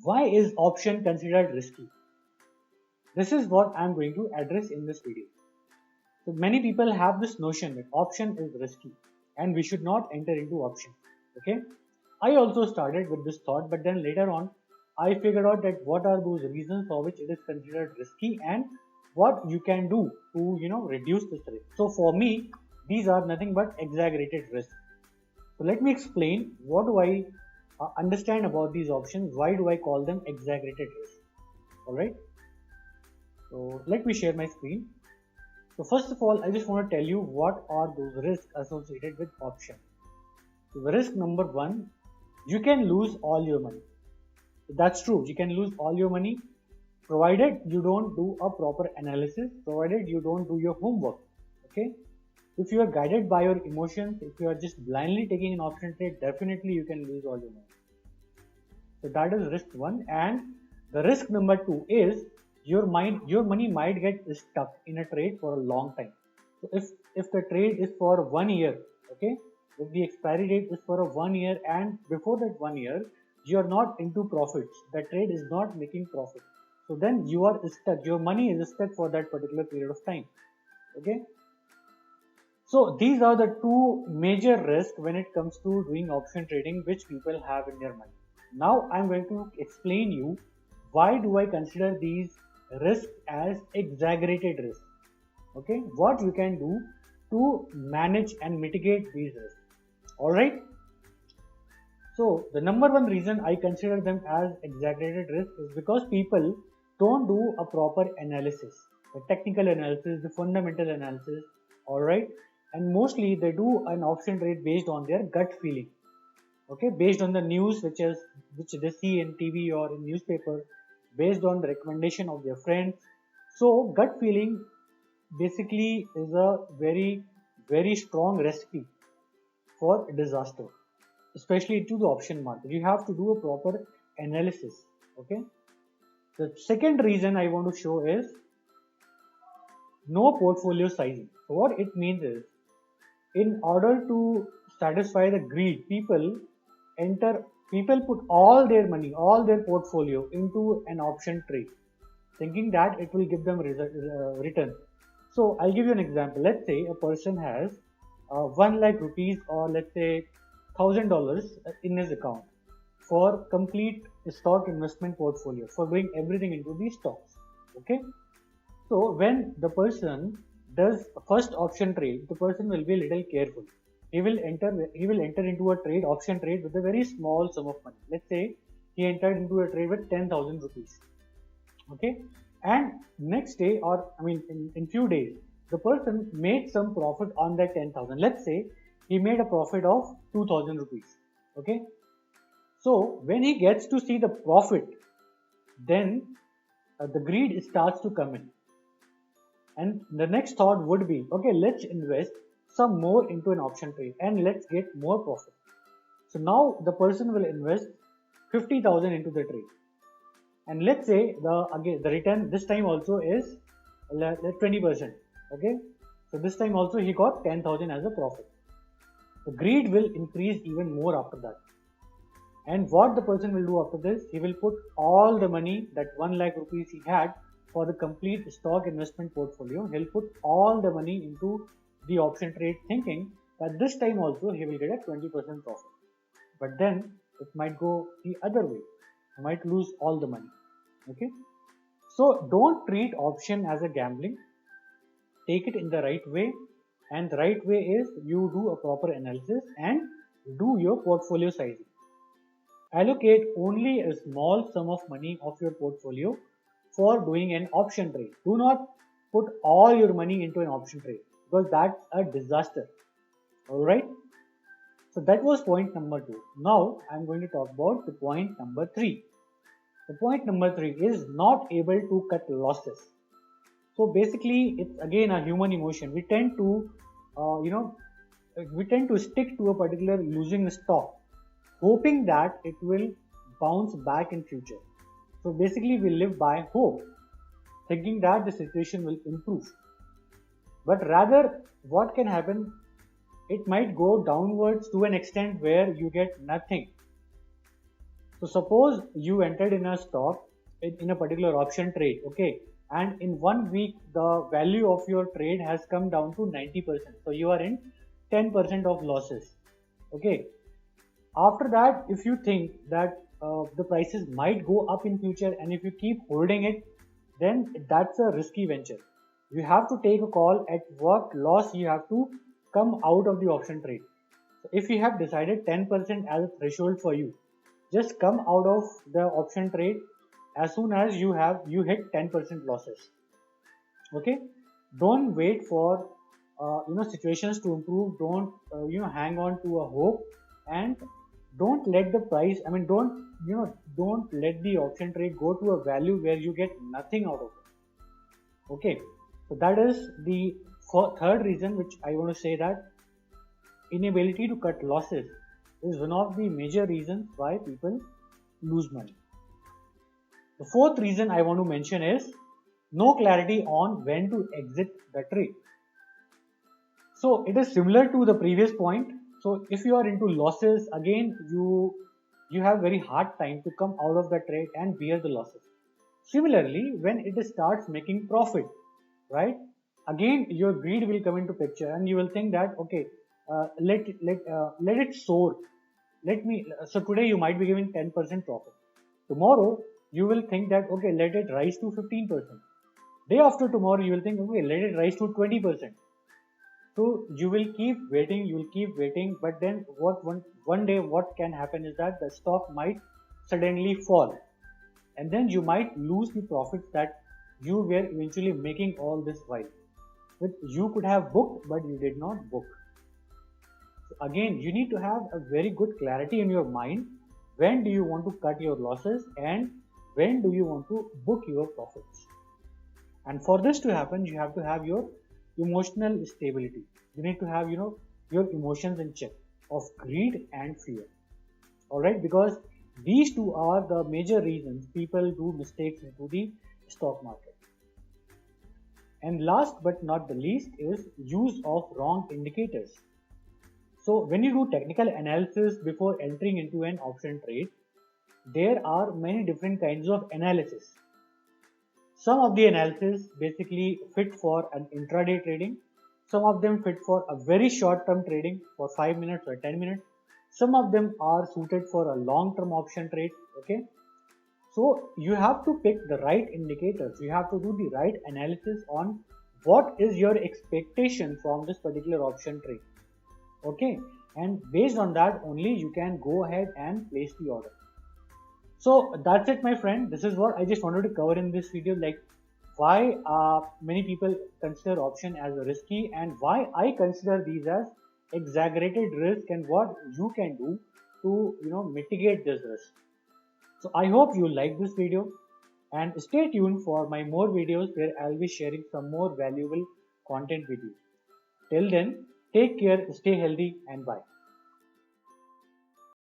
Why is option considered risky? This is what I'm going to address in this video. So many people have this notion that option is risky and we should not enter into option. Okay. I also started with this thought, but then later on I figured out that what are those reasons for which it is considered risky and what you can do to reduce this risk. So for me, these are nothing but exaggerated risk. So let me explain what do I understand about these options. Why do I call them exaggerated risk? All right. So let me share my screen. So first of all, I just want to tell you what are those risks associated with option. So the risk number one, you can lose all your money. That's true. You can lose all your money provided you don't do a proper analysis, provided you don't do your homework. Okay. If you are guided by your emotions, if you are just blindly taking an option trade, definitely you can lose all your money. So that is risk one. And the risk number two is your money might get stuck in a trade for a long time. So if the trade is for 1 year, okay, if the expiry date is for a 1 year and before that 1 year you are not into profits, the trade is not making profit, so then you are stuck, your money is stuck for that particular period of time. Okay. So these are the two major risks when it comes to doing option trading which people have in their mind. Now I'm going to explain you why do I consider these risks as exaggerated risks. Okay, what you can do to manage and mitigate these risks. Alright. So the number one reason I consider them as exaggerated risk is because people don't do a proper analysis, the technical analysis, the fundamental analysis. Alright. And mostly they do an option trade based on their gut feeling. Okay, based on the news which they see in TV or in newspaper, based on the recommendation of their friends. So gut feeling basically is a very strong recipe for disaster, especially to the option market. You have to do a proper analysis. Okay. The second reason I want to show is no portfolio sizing. So what it means is, in order to satisfy the greed, people put all their money, all their portfolio into an option trade, thinking that it will give them return. So I'll give you an example. Let's say a person has 1 lakh rupees or let's say $1,000 in his account for complete stock investment portfolio, for doing everything into these stocks. Okay. So when the person does first option trade, the person will be a little careful. He will enter into a trade, option trade, with a very small sum of money. Let's say he entered into a trade with 10,000 rupees. Okay. And next day, or I mean in few days, the person made some profit on that 10,000. Let's say he made a profit of 2,000 rupees. Okay. So when he gets to see the profit, then the greed starts to come in. And the next thought would be, okay, let's invest some more into an option trade and let's get more profit. So now the person will invest 50,000 into the trade. And let's say the return this time also is 20%. Okay. So this time also he got 10,000 as a profit. The greed will increase even more after that. And what the person will do after this, he will put all the money, that 1 lakh rupees he had for the complete stock investment portfolio, he'll put all the money into the option trade, thinking that this time also he will get a 20% profit. But then it might go the other way. You might lose all the money. Okay. So don't treat option as a gambling. Take it in the right way. And the right way is you do a proper analysis and do your portfolio sizing. Allocate only a small sum of money of your portfolio for doing an option trade. Do not put all your money into an option trade, because that's a disaster. Alright. So that was point number 2. Now I'm going to talk about the point number 3. The point number 3 is not able to cut losses. So basically it's again a human emotion. We tend to stick to a particular losing stock, hoping that it will bounce back in future. So basically we live by hope, thinking that the situation will improve. But rather what can happen, it might go downwards to an extent where you get nothing. So suppose you entered in a stock in a particular option trade, okay, and in 1 week the value of your trade has come down to 90%. So you are in 10% of losses, okay. After that, if you think that the prices might go up in future and if you keep holding it, then that's a risky venture. You have to take a call at what loss you have to come out of the option trade. So if you have decided 10% as a threshold for you, just come out of the option trade as soon as you hit 10% losses. Okay, don't wait for situations to improve. Don't hang on to a hope, and don't let the price, I mean, don't let the option trade go to a value where you get nothing out of it. Okay, so that is the third reason which I want to say, that inability to cut losses is one of the major reasons why people lose money. The fourth reason I want to mention is no clarity on when to exit the trade. So it is similar to the previous point. So if you are into losses, again you have very hard time to come out of the trade and bear the losses. Similarly, when it starts making profit, right? Again, your greed will come into picture, and you will think that okay, let it soar. So today you might be giving 10% profit. Tomorrow you will think that okay, let it rise to 15%. Day after tomorrow you will think okay, let it rise to 20%. So you will keep waiting, but then one day what can happen is that the stock might suddenly fall, and then you might lose the profits that you were eventually making all this while, which you could have booked but you did not book. So again, you need to have a very good clarity in your mind. When do you want to cut your losses and when do you want to book your profits? And for this to happen, you have to have your emotional stability. You need to have your emotions in check of greed and fear. All right, because these two are the major reasons people do mistakes into the stock market. And last but not the least is use of wrong indicators. So when you do technical analysis before entering into an option trade, there are many different kinds of analysis. Some of the analysis basically fit for an intraday trading. Some of them fit for a very short term trading for 5 minutes or 10 minutes. Some of them are suited for a long term option trade. Okay. So you have to pick the right indicators. You have to do the right analysis on what is your expectation from this particular option trade. Okay. And based on that only you can go ahead and place the order. So that's it, my friend. This is what I just wanted to cover in this video, like why many people consider option as risky and why I consider these as exaggerated risk and what you can do to mitigate this risk. So I hope you like this video and stay tuned for my more videos where I'll be sharing some more valuable content with you. Till then, take care, stay healthy and bye.